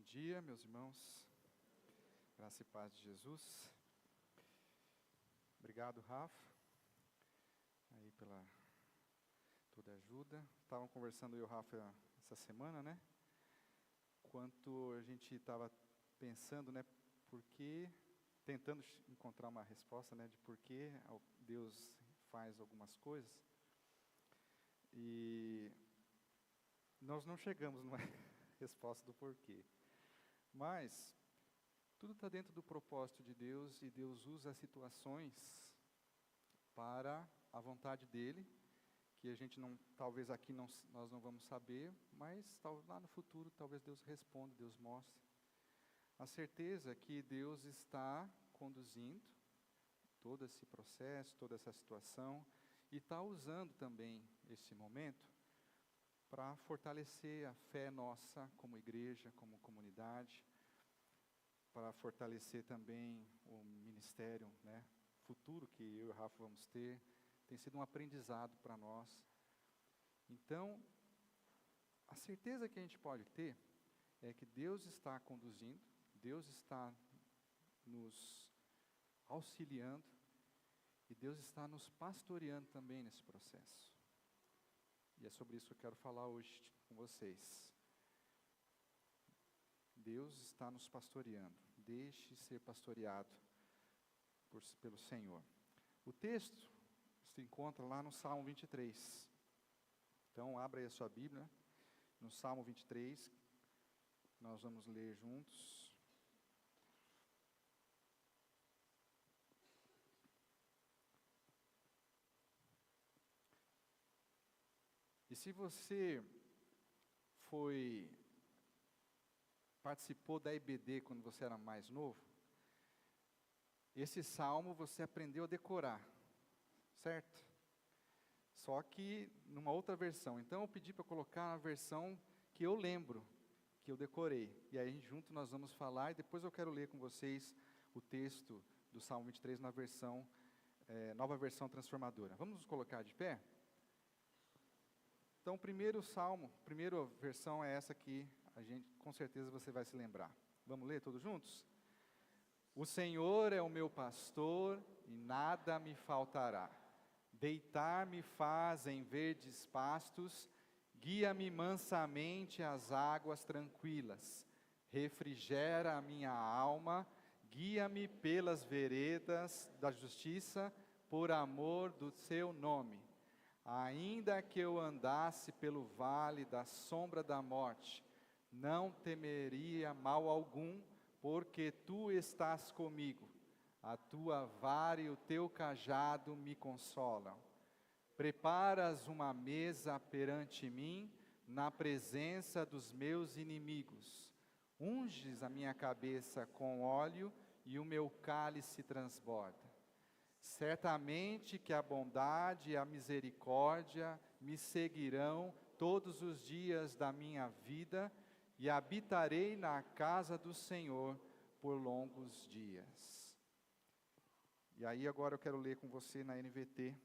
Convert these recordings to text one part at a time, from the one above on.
dia, meus irmãos. Graça e paz de Jesus. Obrigado, Rafa, aí pela toda a ajuda. Estavam conversando eu e o Rafa essa semana, né? Quanto a gente estava pensando, né? Tentando encontrar uma resposta, né? De por que Deus faz algumas coisas. E nós não chegamos numa resposta do porquê. Mas tudo está dentro do propósito de Deus e Deus usa as situações para a vontade dEle, que a gente não, talvez aqui nós não vamos saber, mas lá no futuro talvez Deus responda, Deus mostre. A certeza é que Deus está conduzindo todo esse processo, toda essa situação, e está usando também esse momento para fortalecer a fé nossa como igreja, como comunidade, para fortalecer também o ministério, né, futuro que eu e o Rafa vamos ter. Tem sido um aprendizado para nós. Então, a certeza que a gente pode ter é que Deus está conduzindo, Deus está nos auxiliando e Deus está nos pastoreando também nesse processo. E é sobre isso que eu quero falar hoje com vocês. Deus está nos pastoreando. Deixe ser pastoreado pelo Senhor. O texto se encontra lá no Salmo 23. Então, abra aí a sua Bíblia. No Salmo 23, nós vamos ler juntos. E se você participou da EBD quando você era mais novo, esse salmo você aprendeu a decorar, certo? Só que numa outra versão. Então eu pedi para colocar a versão que eu lembro, que eu decorei. E aí junto nós vamos falar, e depois eu quero ler com vocês o texto do Salmo 23 na versão, nova versão transformadora. Vamos nos colocar de pé? Então, o primeiro salmo, a primeira versão é essa aqui, com certeza você vai se lembrar. Vamos ler todos juntos? O Senhor é o meu pastor e nada me faltará. Deitar-me faz em verdes pastos, guia-me mansamente às águas tranquilas. Refrigera a minha alma, guia-me pelas veredas da justiça, por amor do seu nome. Ainda que eu andasse pelo vale da sombra da morte, não temeria mal algum, porque tu estás comigo. A tua vara e o teu cajado me consolam. Preparas uma mesa perante mim, na presença dos meus inimigos. Unges a minha cabeça com óleo e o meu cálice transborda. Certamente que a bondade e a misericórdia me seguirão todos os dias da minha vida, e habitarei na casa do Senhor por longos dias. E aí agora eu quero ler com você na NVT,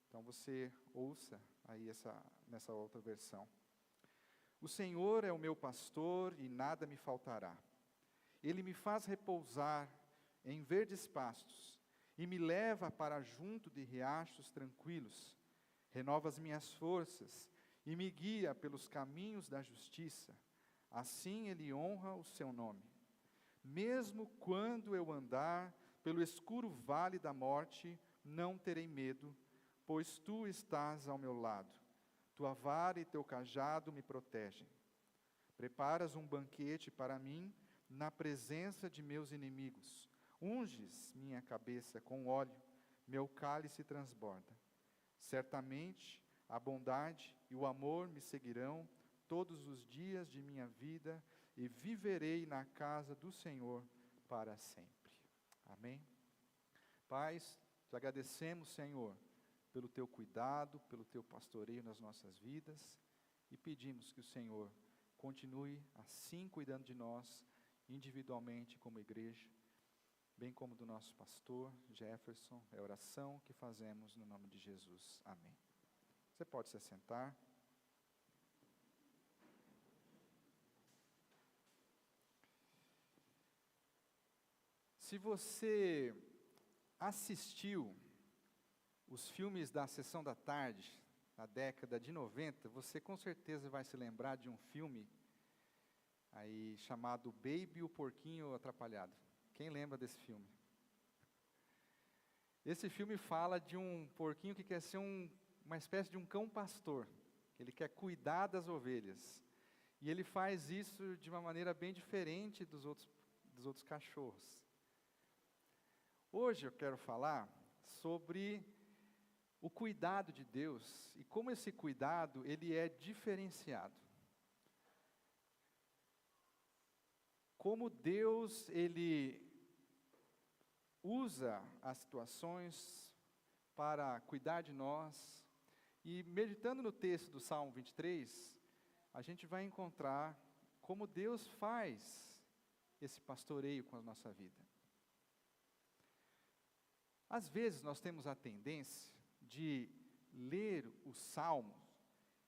então você ouça aí nessa outra versão. O Senhor é o meu pastor e nada me faltará. Ele me faz repousar em verdes pastos, e me leva para junto de riachos tranquilos. Renova as minhas forças e me guia pelos caminhos da justiça. Assim Ele honra o seu nome. Mesmo quando eu andar pelo escuro vale da morte, não terei medo, pois Tu estás ao meu lado. Tua vara e teu cajado me protegem. Preparas um banquete para mim na presença de meus inimigos. Unges minha cabeça com óleo, meu cálice transborda. Certamente a bondade e o amor me seguirão todos os dias de minha vida, e viverei na casa do Senhor para sempre. Amém? Pai, te agradecemos, Senhor, pelo teu cuidado, pelo teu pastoreio nas nossas vidas, e pedimos que o Senhor continue assim cuidando de nós, individualmente como igreja, bem como do nosso pastor Jefferson. É a oração que fazemos no nome de Jesus. Amém. Você pode se assentar. Se você assistiu os filmes da Sessão da Tarde, na década de 90, você com certeza vai se lembrar de um filme aí chamado Baby e o Porquinho Atrapalhado. Quem lembra desse filme? Esse filme fala de um porquinho que quer ser uma espécie de um cão pastor. Ele quer cuidar das ovelhas. E ele faz isso de uma maneira bem diferente dos outros cachorros. Hoje eu quero falar sobre o cuidado de Deus e como esse cuidado ele é diferenciado. Como Deus ele usa as situações para cuidar de nós. E meditando no texto do Salmo 23, a gente vai encontrar como Deus faz esse pastoreio com a nossa vida. Às vezes nós temos a tendência de ler o Salmo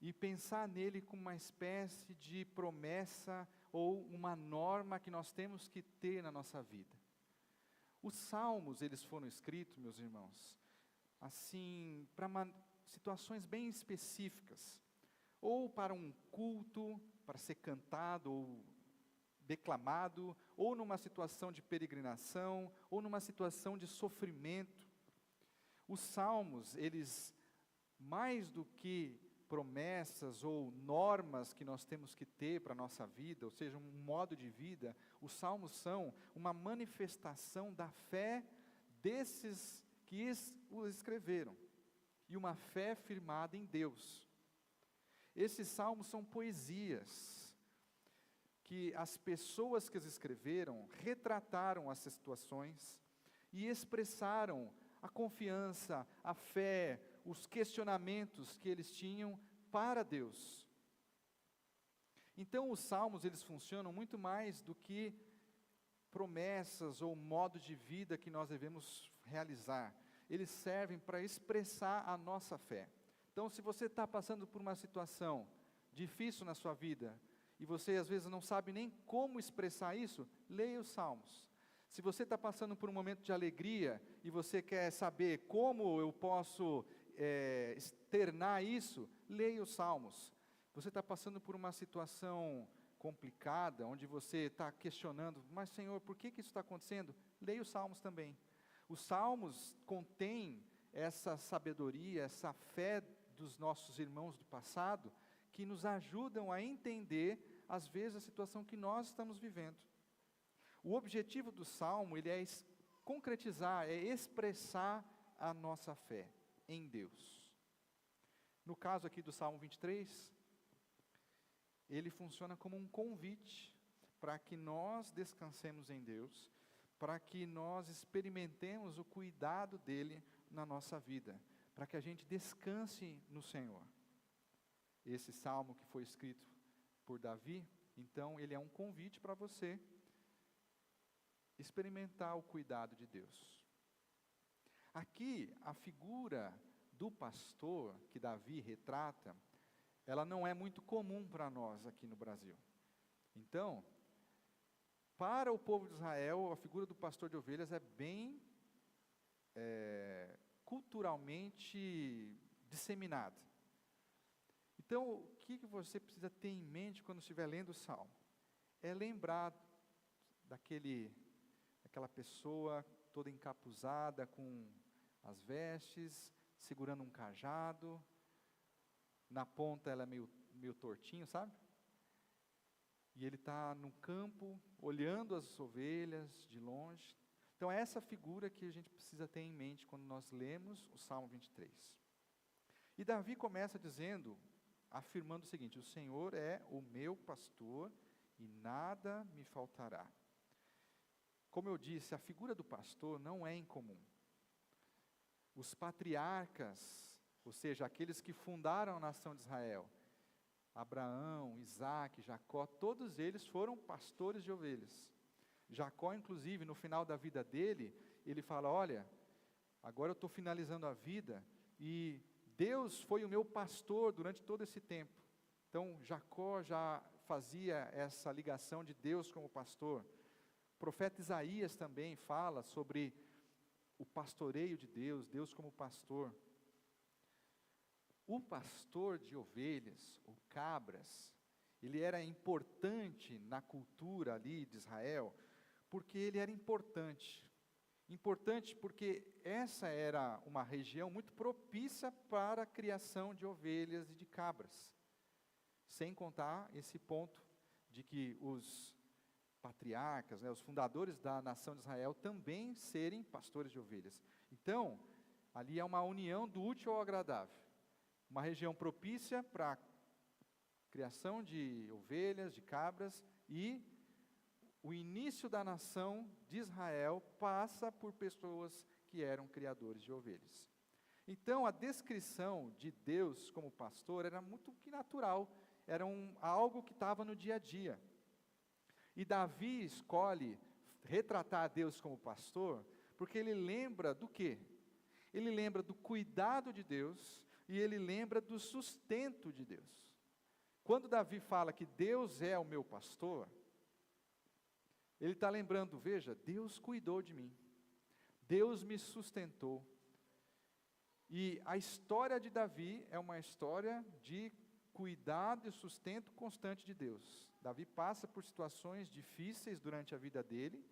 e pensar nele como uma espécie de promessa ou uma norma que nós temos que ter na nossa vida. Os Salmos, eles foram escritos, meus irmãos, assim, para situações bem específicas, ou para um culto, para ser cantado ou declamado, ou numa situação de peregrinação, ou numa situação de sofrimento. Os Salmos, eles, mais do que promessas ou normas que nós temos que ter para a nossa vida, ou seja, um modo de vida, os Salmos são uma manifestação da fé desses que os escreveram, e uma fé firmada em Deus. Esses Salmos são poesias, que as pessoas que os escreveram retrataram as situações e expressaram a confiança, a fé, os questionamentos que eles tinham para Deus. Então os salmos, eles funcionam muito mais do que promessas ou modo de vida que nós devemos realizar. Eles servem para expressar a nossa fé. Então, se você está passando por uma situação difícil na sua vida, e você às vezes não sabe nem como expressar isso, leia os salmos. Se você está passando por um momento de alegria, e você quer saber como eu posso externar isso, leia os salmos. Você está passando por uma situação complicada, onde você está questionando, mas Senhor, por que isso está acontecendo? Leia os salmos também. Os salmos contêm essa sabedoria, essa fé dos nossos irmãos do passado, que nos ajudam a entender, às vezes, a situação que nós estamos vivendo. O objetivo do salmo, ele é concretizar, é expressar a nossa fé em Deus. No caso aqui do Salmo 23, ele funciona como um convite para que nós descansemos em Deus, para que nós experimentemos o cuidado dele na nossa vida, para que a gente descanse no Senhor. Esse salmo que foi escrito por Davi, então ele é um convite para você experimentar o cuidado de Deus. Aqui, a figura do pastor que Davi retrata, ela não é muito comum para nós aqui no Brasil. Então, para o povo de Israel, a figura do pastor de ovelhas é bem culturalmente disseminada. Então, o que você precisa ter em mente quando estiver lendo o Salmo? É lembrar daquela pessoa toda encapuzada com as vestes, segurando um cajado, na ponta ela é meio tortinho, sabe? E ele está no campo, olhando as ovelhas de longe. Então, é essa figura que a gente precisa ter em mente quando nós lemos o Salmo 23. E Davi começa afirmando o seguinte: o Senhor é o meu pastor e nada me faltará. Como eu disse, a figura do pastor não é incomum. Os patriarcas, ou seja, aqueles que fundaram a nação de Israel, Abraão, Isaac, Jacó, todos eles foram pastores de ovelhas. Jacó, inclusive, no final da vida dele, ele fala: olha, agora eu estou finalizando a vida, e Deus foi o meu pastor durante todo esse tempo. Então, Jacó já fazia essa ligação de Deus como pastor. profeta Isaías também fala sobre o pastoreio de Deus, Deus como pastor. O pastor de ovelhas, ou cabras, ele era importante na cultura ali de Israel, porque ele era importante. Importante porque essa era uma região muito propícia para a criação de ovelhas e de cabras. Sem contar esse ponto de que os patriarcas, os fundadores da nação de Israel também serem pastores de ovelhas. Então, ali é uma união do útil ao agradável. Uma região propícia para a criação de ovelhas, de cabras, e o início da nação de Israel passa por pessoas que eram criadores de ovelhas. Então, a descrição de Deus como pastor era muito que natural, era algo que estava no dia a dia. E Davi escolhe retratar Deus como pastor, porque ele lembra do quê? Ele lembra do cuidado de Deus, e ele lembra do sustento de Deus. Quando Davi fala que Deus é o meu pastor, ele está lembrando, veja, Deus cuidou de mim, Deus me sustentou. E a história de Davi é uma história de cuidado e sustento constante de Deus. Davi passa por situações difíceis durante a vida dele.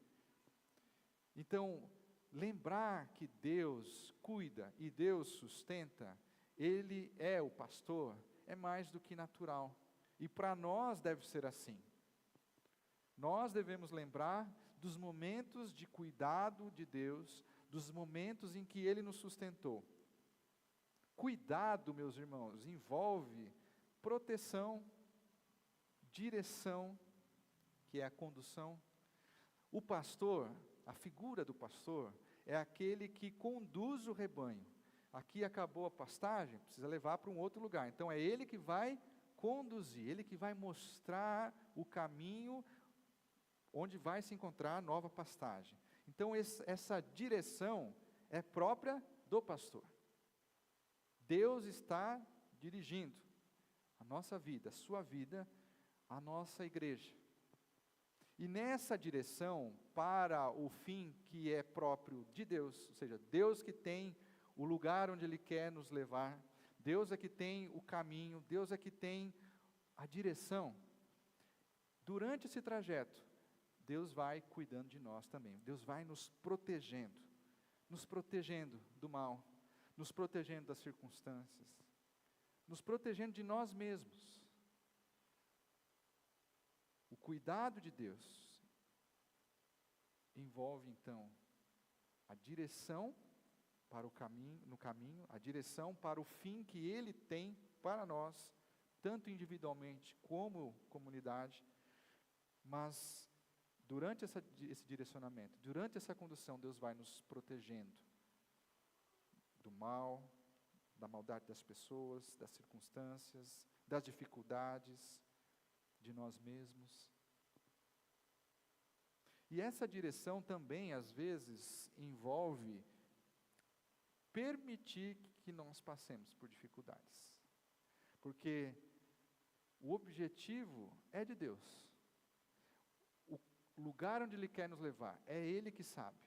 Então, lembrar que Deus cuida e Deus sustenta, Ele é o pastor, é mais do que natural. E para nós deve ser assim. Nós devemos lembrar dos momentos de cuidado de Deus, dos momentos em que Ele nos sustentou. Cuidado, meus irmãos, envolve proteção, direção, que é a condução. O pastor, a figura do pastor, é aquele que conduz o rebanho. Aqui acabou a pastagem, precisa levar para um outro lugar. Então é ele que vai conduzir, ele que vai mostrar o caminho onde vai se encontrar a nova pastagem. Então essa direção é própria do pastor. Deus está dirigindo a nossa vida, a sua vida, a nossa igreja. E nessa direção, para o fim que é próprio de Deus, ou seja, Deus que tem o lugar onde Ele quer nos levar, Deus é que tem o caminho, Deus é que tem a direção. Durante esse trajeto, Deus vai cuidando de nós também, Deus vai nos protegendo do mal, nos protegendo das circunstâncias, nos protegendo de nós mesmos. O cuidado de Deus envolve, então, a direção para o caminho, no caminho, a direção para o fim que Ele tem para nós, tanto individualmente como comunidade, mas durante esse direcionamento, durante essa condução, Deus vai nos protegendo do mal, da maldade das pessoas, das circunstâncias, das dificuldades, de nós mesmos. E essa direção também, às vezes, envolve permitir que nós passemos por dificuldades. Porque o objetivo é de Deus. O lugar onde Ele quer nos levar, é Ele que sabe.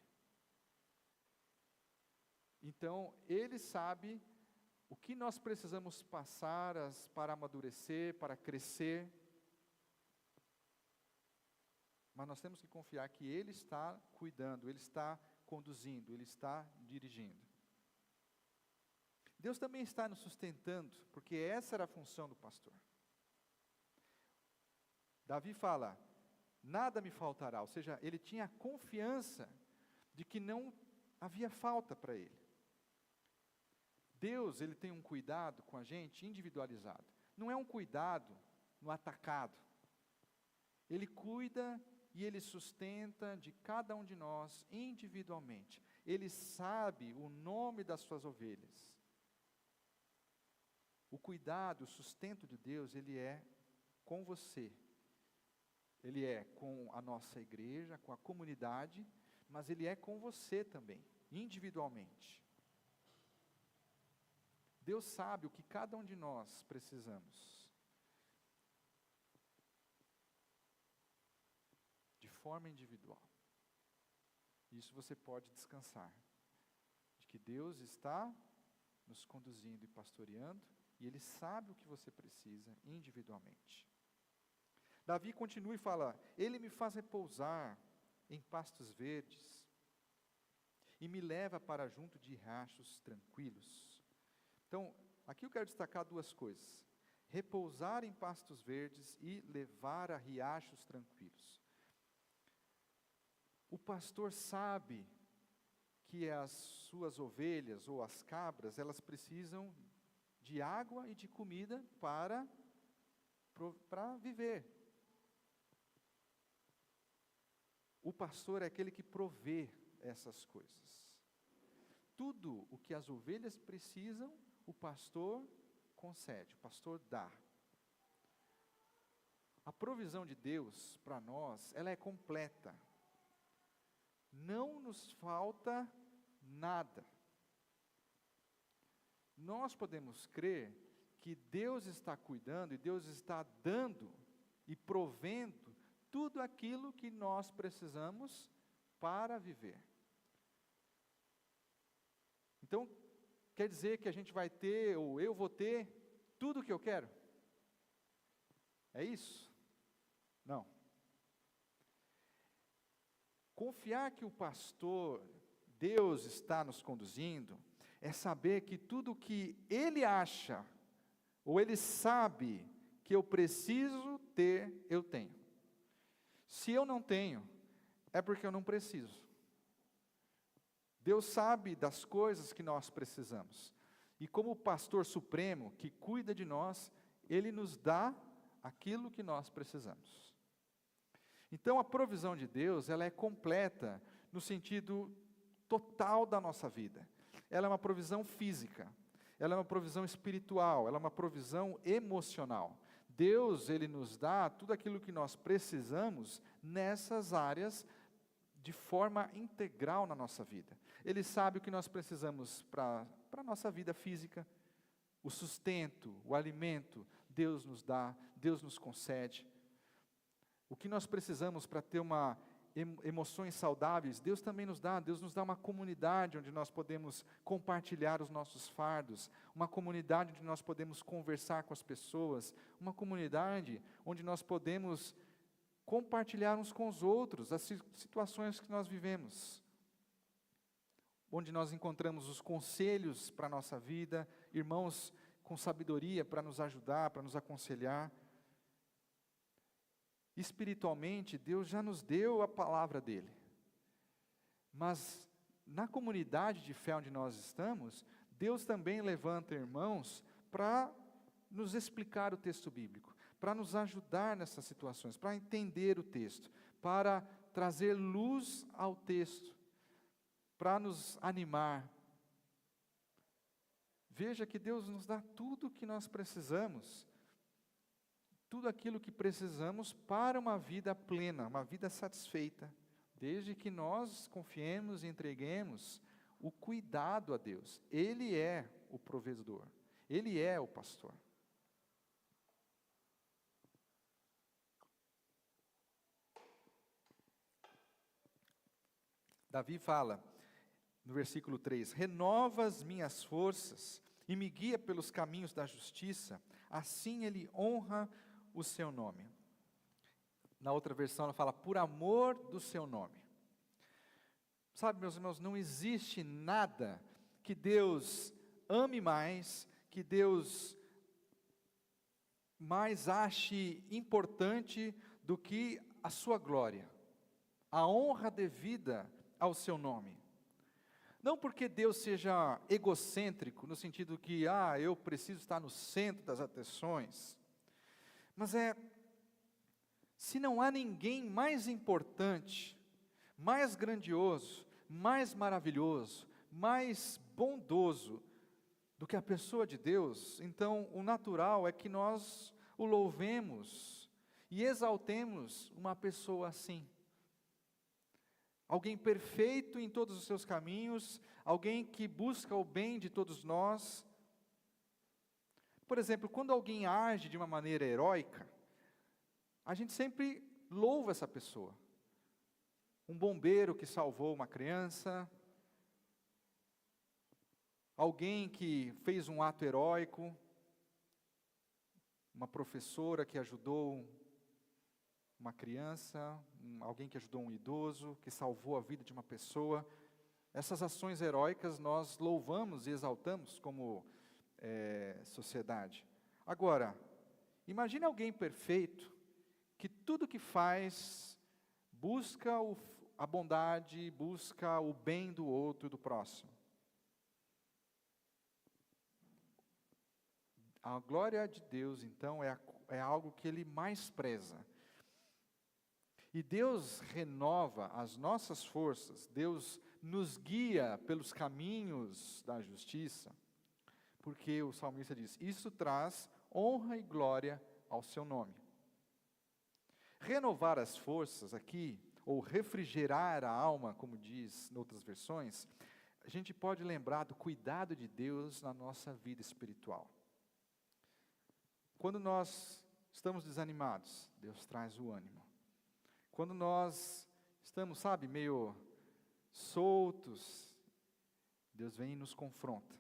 Então, Ele sabe o que nós precisamos passar para amadurecer, para crescer. Mas nós temos que confiar que Ele está cuidando, Ele está conduzindo, Ele está dirigindo. Deus também está nos sustentando, porque essa era a função do pastor. Davi fala, nada me faltará, ou seja, ele tinha confiança de que não havia falta para ele. Deus, Ele tem um cuidado com a gente individualizado. Não é um cuidado no atacado. Ele cuida e Ele sustenta de cada um de nós individualmente. Ele sabe o nome das suas ovelhas. O cuidado, o sustento de Deus, Ele é com você. Ele é com a nossa igreja, com a comunidade, mas Ele é com você também, individualmente. Deus sabe o que cada um de nós precisamos. De forma individual. Isso você pode descansar, de que Deus está nos conduzindo e pastoreando, e Ele sabe o que você precisa individualmente. Davi continua e fala: Ele me faz repousar em pastos verdes, e me leva para junto de riachos tranquilos. Então, aqui eu quero destacar duas coisas: repousar em pastos verdes e levar a riachos tranquilos. O pastor sabe que as suas ovelhas ou as cabras, elas precisam de água e de comida para viver. O pastor é aquele que provê essas coisas. Tudo o que as ovelhas precisam, o pastor concede, o pastor dá. A provisão de Deus para nós, ela é completa. Não nos falta nada. Nós podemos crer que Deus está cuidando e Deus está dando e provendo tudo aquilo que nós precisamos para viver. Então, quer dizer que a gente vai ter, ou eu vou ter, tudo o que eu quero? É isso? Não. Confiar que o pastor, Deus está nos conduzindo, é saber que tudo que Ele acha, ou Ele sabe que eu preciso ter, eu tenho. Se eu não tenho, é porque eu não preciso. Deus sabe das coisas que nós precisamos. E como o pastor supremo que cuida de nós, Ele nos dá aquilo que nós precisamos. Então a provisão de Deus, ela é completa no sentido total da nossa vida. Ela é uma provisão física, ela é uma provisão espiritual, ela é uma provisão emocional. Deus, Ele nos dá tudo aquilo que nós precisamos nessas áreas de forma integral na nossa vida. Ele sabe o que nós precisamos para a nossa vida física, o sustento, o alimento, Deus nos dá, Deus nos concede. O que nós precisamos para ter emoções saudáveis, Deus também nos dá. Deus nos dá uma comunidade onde nós podemos compartilhar os nossos fardos, uma comunidade onde nós podemos conversar com as pessoas, uma comunidade onde nós podemos compartilhar uns com os outros as situações que nós vivemos, onde nós encontramos os conselhos para a nossa vida, irmãos com sabedoria para nos ajudar, para nos aconselhar. Espiritualmente, Deus já nos deu a palavra dEle, mas na comunidade de fé onde nós estamos, Deus também levanta irmãos para nos explicar o texto bíblico, para nos ajudar nessas situações, para entender o texto, para trazer luz ao texto, para nos animar. Veja que Deus nos dá tudo o que nós precisamos, tudo aquilo que precisamos para uma vida plena, uma vida satisfeita, desde que nós confiemos e entreguemos o cuidado a Deus. Ele é o provedor, Ele é o pastor. Davi fala, no versículo 3, renova as minhas forças e me guia pelos caminhos da justiça, assim Ele honra o seu nome. Na outra versão ela fala, por amor do seu nome. Sabe, meus irmãos, não existe nada que Deus ame mais, que Deus mais ache importante do que a sua glória, a honra devida ao seu nome. Não porque Deus seja egocêntrico, no sentido que, eu preciso estar no centro das atenções, mas se não há ninguém mais importante, mais grandioso, mais maravilhoso, mais bondoso do que a pessoa de Deus, então o natural é que nós o louvemos e exaltemos uma pessoa assim. Alguém perfeito em todos os seus caminhos, alguém que busca o bem de todos nós. Por exemplo, quando alguém age de uma maneira heróica, a gente sempre louva essa pessoa. um bombeiro que salvou uma criança, alguém que fez um ato heróico, uma professora que ajudou uma criança, alguém que ajudou um idoso, que salvou a vida de uma pessoa. Essas ações heróicas nós louvamos e exaltamos como sociedade. Agora, imagine alguém perfeito, que tudo que faz busca a bondade, busca o bem do outro e do próximo. A glória de Deus, então, é algo que Ele mais preza. E Deus renova as nossas forças, Deus nos guia pelos caminhos da justiça, porque o salmista diz, isso traz honra e glória ao seu nome. Renovar as forças aqui, ou refrigerar a alma, como diz em outras versões, a gente pode lembrar do cuidado de Deus na nossa vida espiritual. Quando nós estamos desanimados, Deus traz o ânimo. Quando nós estamos, meio soltos, Deus vem e nos confronta.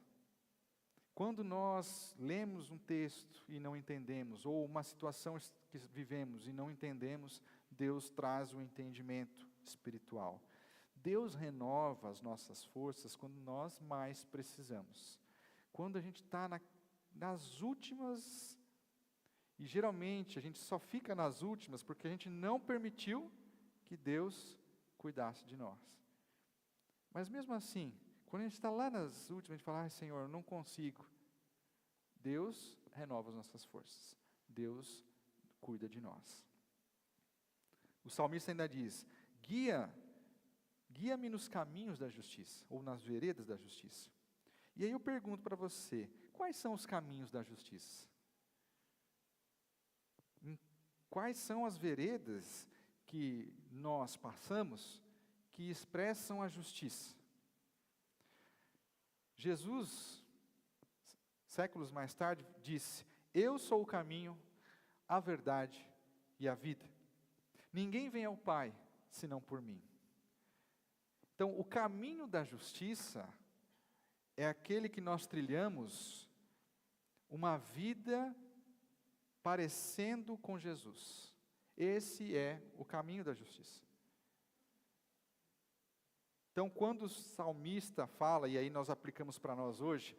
Quando nós lemos um texto e não entendemos, ou uma situação que vivemos e não entendemos, Deus traz o entendimento espiritual. Deus renova as nossas forças quando nós mais precisamos. Quando a gente está nas últimas. E geralmente a gente só fica nas últimas porque a gente não permitiu que Deus cuidasse de nós. Mas mesmo assim, quando a gente está lá nas últimas, a gente fala, Senhor, eu não consigo. Deus renova as nossas forças. Deus cuida de nós. O salmista ainda diz, guia-me nos caminhos da justiça, ou nas veredas da justiça. E aí eu pergunto para você, quais são os caminhos da justiça? Quais são as veredas que nós passamos que expressam a justiça? Jesus, séculos mais tarde, disse, eu sou o caminho, a verdade e a vida. Ninguém vem ao Pai, senão por mim. Então, o caminho da justiça é aquele que nós trilhamos uma vida parecendo com Jesus. Esse é o caminho da justiça. Então, quando o salmista fala, e aí nós aplicamos para nós hoje,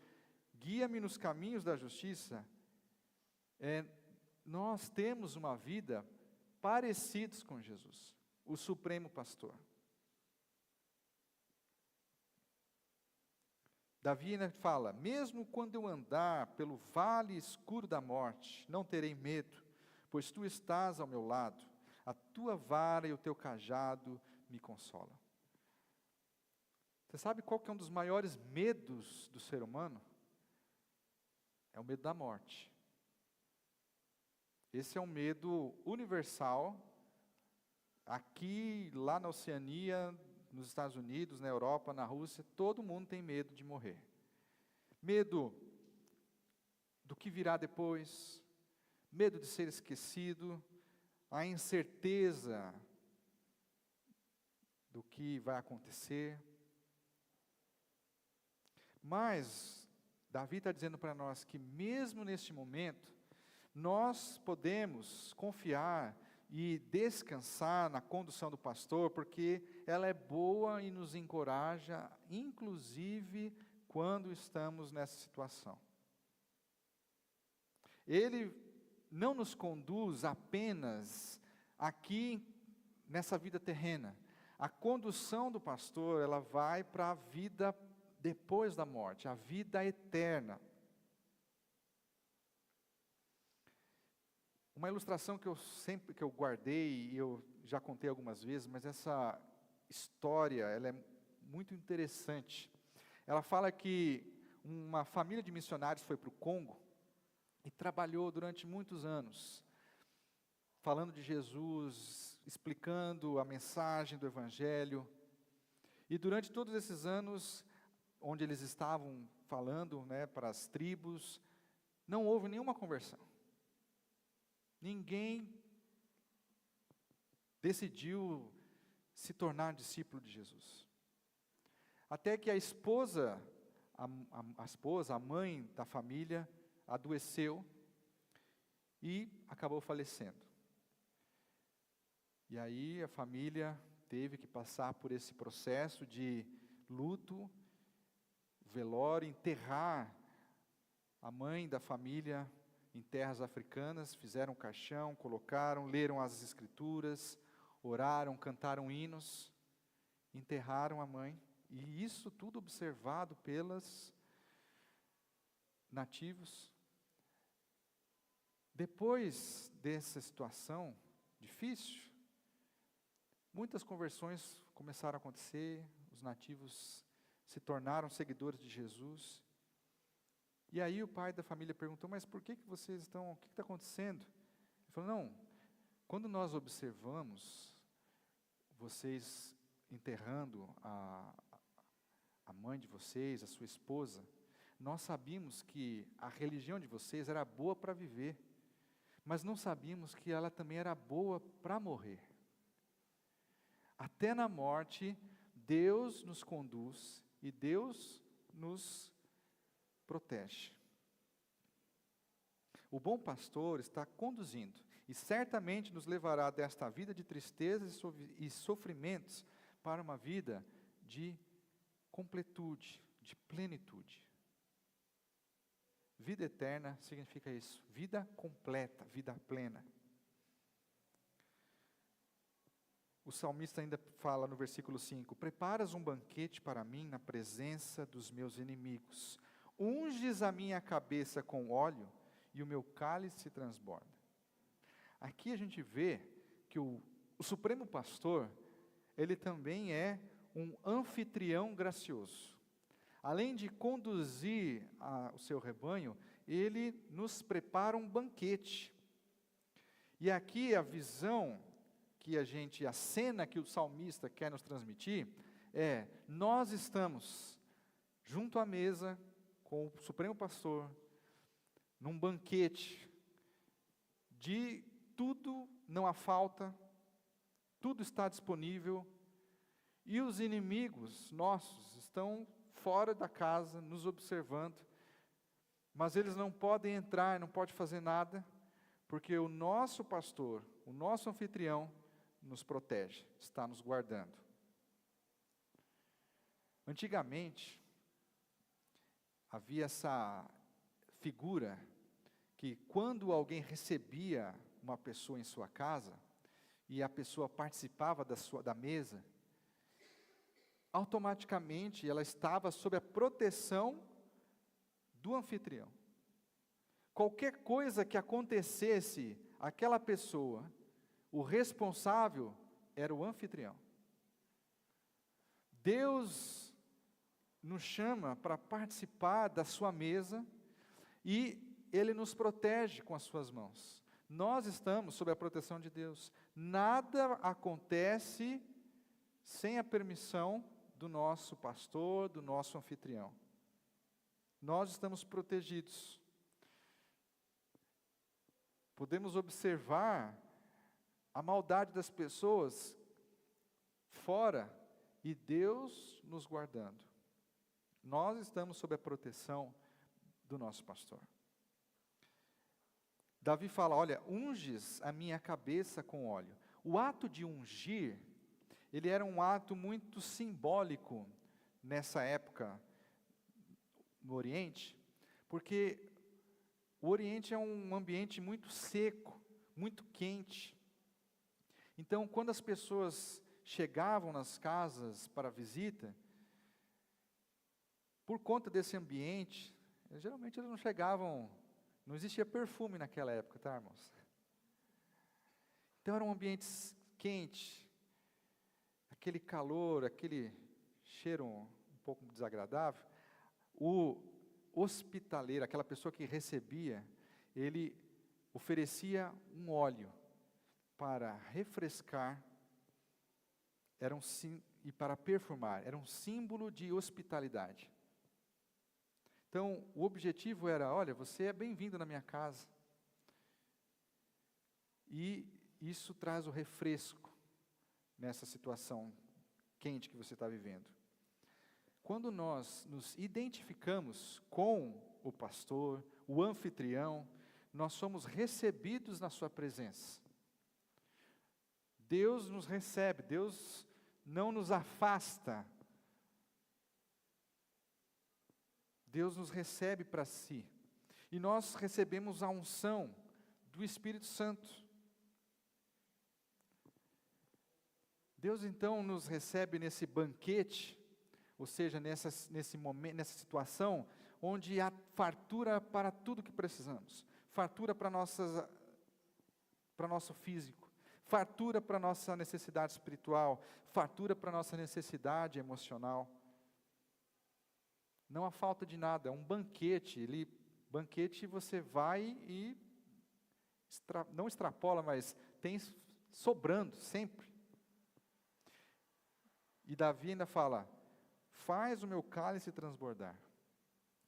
guia-me nos caminhos da justiça, nós temos uma vida parecidos com Jesus, o supremo pastor. Davi fala, mesmo quando eu andar pelo vale escuro da morte, não terei medo, pois tu estás ao meu lado, a tua vara e o teu cajado me consolam. Você sabe qual que é um dos maiores medos do ser humano? É o medo da morte. Esse é um medo universal, aqui, lá na Oceania, nos Estados Unidos, na Europa, na Rússia, todo mundo tem medo de morrer. Medo do que virá depois, medo de ser esquecido, a incerteza do que vai acontecer. Mas, Davi está dizendo para nós que mesmo neste momento, nós podemos confiar e descansar na condução do pastor, porque ela é boa e nos encoraja, inclusive quando estamos nessa situação. Ele não nos conduz apenas aqui nessa vida terrena. A condução do pastor, ela vai para a vida depois da morte, a vida eterna. Uma ilustração que eu guardei, e eu já contei algumas vezes, mas essa história, ela é muito interessante. Ela fala que uma família de missionários foi para o Congo e trabalhou durante muitos anos, falando de Jesus, explicando a mensagem do Evangelho. E durante todos esses anos, onde eles estavam falando, para as tribos, não houve nenhuma conversão. Ninguém decidiu se tornar discípulo de Jesus. Até que a esposa, a mãe da família, adoeceu e acabou falecendo. E aí a família teve que passar por esse processo de luto, velório, enterrar a mãe da família em terras africanas, fizeram um caixão, colocaram, leram as escrituras, oraram, cantaram hinos, enterraram a mãe, e isso tudo observado pelos nativos. Depois dessa situação difícil, muitas conversões começaram a acontecer, os nativos se tornaram seguidores de Jesus. E aí o pai da família perguntou, mas por que vocês estão, o que está acontecendo? Ele falou, não, quando nós observamos vocês enterrando a mãe de vocês, a sua esposa, nós sabíamos que a religião de vocês era boa para viver, mas não sabíamos que ela também era boa para morrer. Até na morte, Deus nos conduz e Deus nos protege. O bom pastor está conduzindo e certamente nos levará desta vida de tristezas e sofrimentos para uma vida de completude, de plenitude. Vida eterna significa isso, vida completa, vida plena. O salmista ainda fala no versículo 5, preparas um banquete para mim na presença dos meus inimigos, unges a minha cabeça com óleo e o meu cálice transborda. Aqui a gente vê que o Supremo Pastor, ele também é um anfitrião gracioso. Além de conduzir o seu rebanho, ele nos prepara um banquete. E aqui a visão a cena que o salmista quer nos transmitir é, nós estamos junto à mesa com o Supremo Pastor, num banquete, de tudo não há falta, tudo está disponível, e os inimigos nossos estão fora da casa, nos observando, mas eles não podem entrar, não podem fazer nada, porque o nosso pastor, o nosso anfitrião, nos protege, está nos guardando. Antigamente, havia essa figura que quando alguém recebia uma pessoa em sua casa, e a pessoa participava da mesa, automaticamente ela estava sob a proteção do anfitrião. Qualquer coisa que acontecesse àquela pessoa, o responsável era o anfitrião. Deus nos chama para participar da sua mesa e Ele nos protege com as suas mãos. Nós estamos sob a proteção de Deus. Nada acontece sem a permissão do nosso pastor, do nosso anfitrião. Nós estamos protegidos. Podemos observar a maldade das pessoas fora e Deus nos guardando. Nós estamos sob a proteção do nosso pastor. Davi fala, olha, unges a minha cabeça com óleo. O ato de ungir, ele era um ato muito simbólico nessa época no Oriente, porque o Oriente é um ambiente muito seco, muito quente. Então, quando as pessoas chegavam nas casas para visita, por conta desse ambiente, geralmente eles não chegavam, não existia perfume naquela época, tá, irmãos? Então era um ambiente quente, aquele calor, aquele cheiro um pouco desagradável. O hospitaleiro, aquela pessoa que recebia, ele oferecia um óleo para refrescar, e para perfumar, era um símbolo de hospitalidade. Então, o objetivo era, olha, você é bem-vindo na minha casa. E isso traz o refresco nessa situação quente que você está vivendo. Quando nós nos identificamos com o pastor, o anfitrião, nós somos recebidos na sua presença. Deus nos recebe, Deus não nos afasta. Deus nos recebe para si. E nós recebemos a unção do Espírito Santo. Deus então nos recebe nesse banquete, ou seja, nesse momento, nessa situação, onde há fartura para tudo que precisamos. Fartura para nosso físico, fartura para nossa necessidade espiritual, fartura para nossa necessidade emocional. Não há falta de nada, é um banquete. Banquete você vai e não extrapola, mas tem sobrando sempre. E Davi ainda fala, faz o meu cálice transbordar.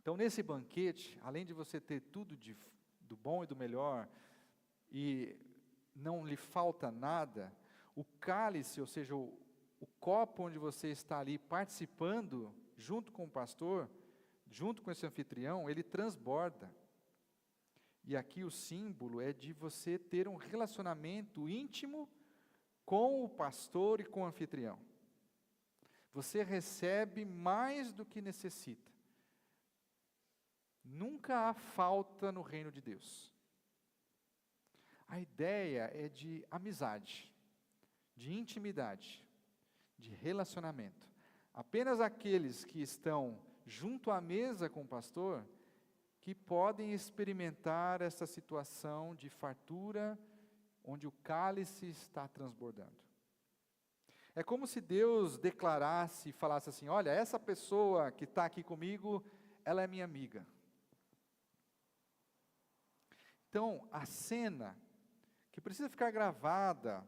Então nesse banquete, além de você ter tudo do bom e do melhor, e não lhe falta nada, o cálice, ou seja, o copo onde você está ali participando, junto com o pastor, junto com esse anfitrião, ele transborda. E aqui o símbolo é de você ter um relacionamento íntimo com o pastor e com o anfitrião. Você recebe mais do que necessita. Nunca há falta no reino de Deus. A ideia é de amizade, de intimidade, de relacionamento. Apenas aqueles que estão junto à mesa com o pastor, que podem experimentar essa situação de fartura, onde o cálice está transbordando. É como se Deus declarasse e falasse assim, olha, essa pessoa que está aqui comigo, ela é minha amiga. Então, a cena que precisa ficar gravada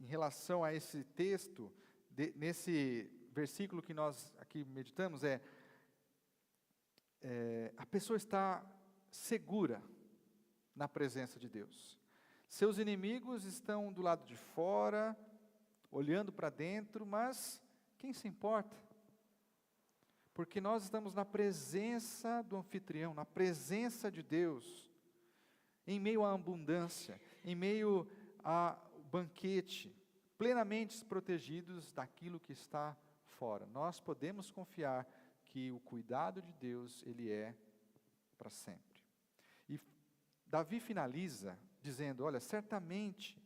em relação a esse texto, nesse versículo que nós aqui meditamos, a pessoa está segura na presença de Deus. Seus inimigos estão do lado de fora, olhando para dentro, mas quem se importa? Porque nós estamos na presença do anfitrião, na presença de Deus, em meio à abundância, em meio ao banquete, plenamente protegidos daquilo que está fora. Nós podemos confiar que o cuidado de Deus, ele é para sempre. E Davi finaliza dizendo, olha, certamente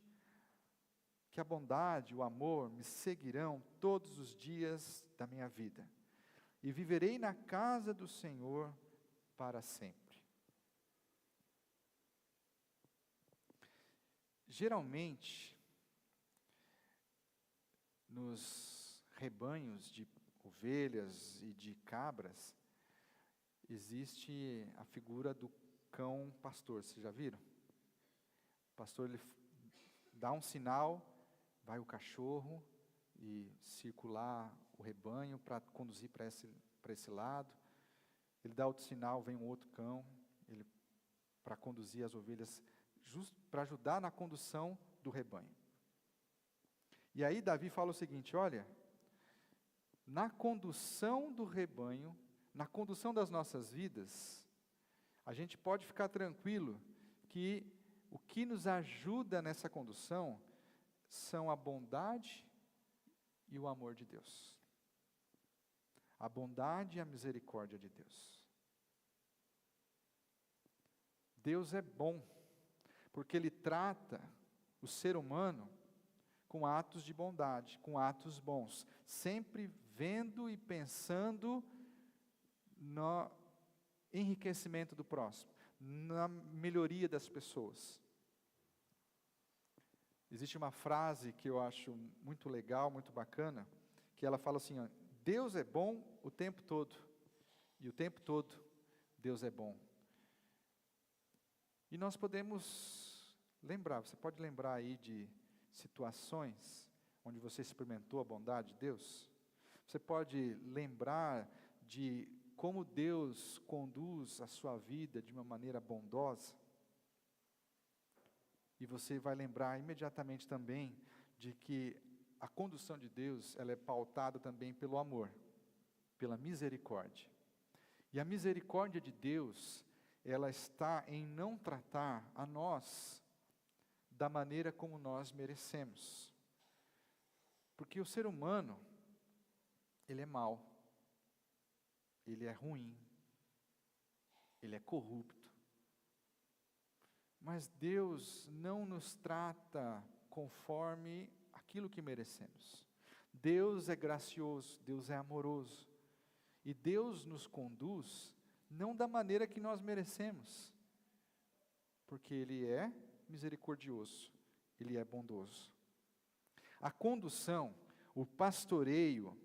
que a bondade, o amor me seguirão todos os dias da minha vida, e viverei na casa do Senhor para sempre. Geralmente, nos rebanhos de ovelhas e de cabras, existe a figura do cão pastor, vocês já viram? O pastor, ele dá um sinal, vai o cachorro e circular o rebanho para conduzir para esse lado. Ele dá outro sinal, vem um outro cão, para conduzir as ovelhas, para ajudar na condução do rebanho. E aí Davi fala o seguinte, olha, na condução do rebanho, na condução das nossas vidas, a gente pode ficar tranquilo que o que nos ajuda nessa condução são a bondade e o amor de Deus. A bondade e a misericórdia de Deus. Deus é bom, porque Ele trata o ser humano com atos de bondade, com atos bons, sempre vendo e pensando no enriquecimento do próximo, na melhoria das pessoas. Existe uma frase que eu acho muito legal, muito bacana, que ela fala assim, ó, Deus é bom o tempo todo, e o tempo todo Deus é bom. E nós podemos lembrar, você pode lembrar aí de situações onde você experimentou a bondade de Deus? Você pode lembrar de como Deus conduz a sua vida de uma maneira bondosa? E você vai lembrar imediatamente também de que a condução de Deus, ela é pautada também pelo amor, pela misericórdia. E a misericórdia de Deus, ela está em não tratar a nós da maneira como nós merecemos. Porque o ser humano, ele é mau, ele é ruim, ele é corrupto. Mas Deus não nos trata conforme aquilo que merecemos. Deus é gracioso, Deus é amoroso. E Deus nos conduz não da maneira que nós merecemos, porque Ele é misericordioso, Ele é bondoso. A condução, o pastoreio,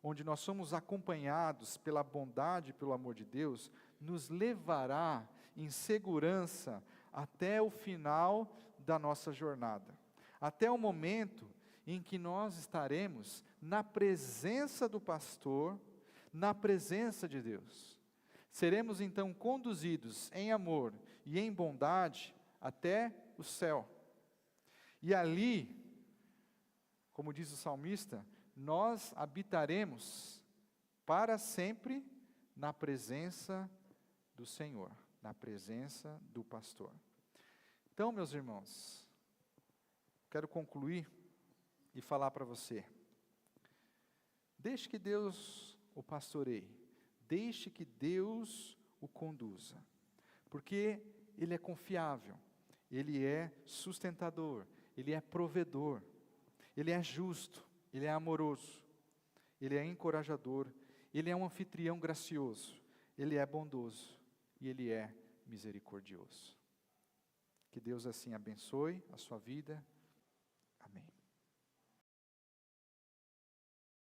onde nós somos acompanhados pela bondade e pelo amor de Deus, nos levará em segurança até o final da nossa jornada, até o momento em que nós estaremos na presença do pastor, na presença de Deus. Seremos então conduzidos em amor e em bondade até o céu. E ali, como diz o salmista, nós habitaremos para sempre na presença do Senhor, na presença do pastor. Então, meus irmãos, quero concluir e falar para você. Deixe que Deus o pastoreie, deixe que Deus o conduza, porque Ele é confiável, Ele é sustentador, Ele é provedor, Ele é justo, Ele é amoroso, Ele é encorajador, Ele é um anfitrião gracioso, Ele é bondoso e Ele é misericordioso. Que Deus assim abençoe a sua vida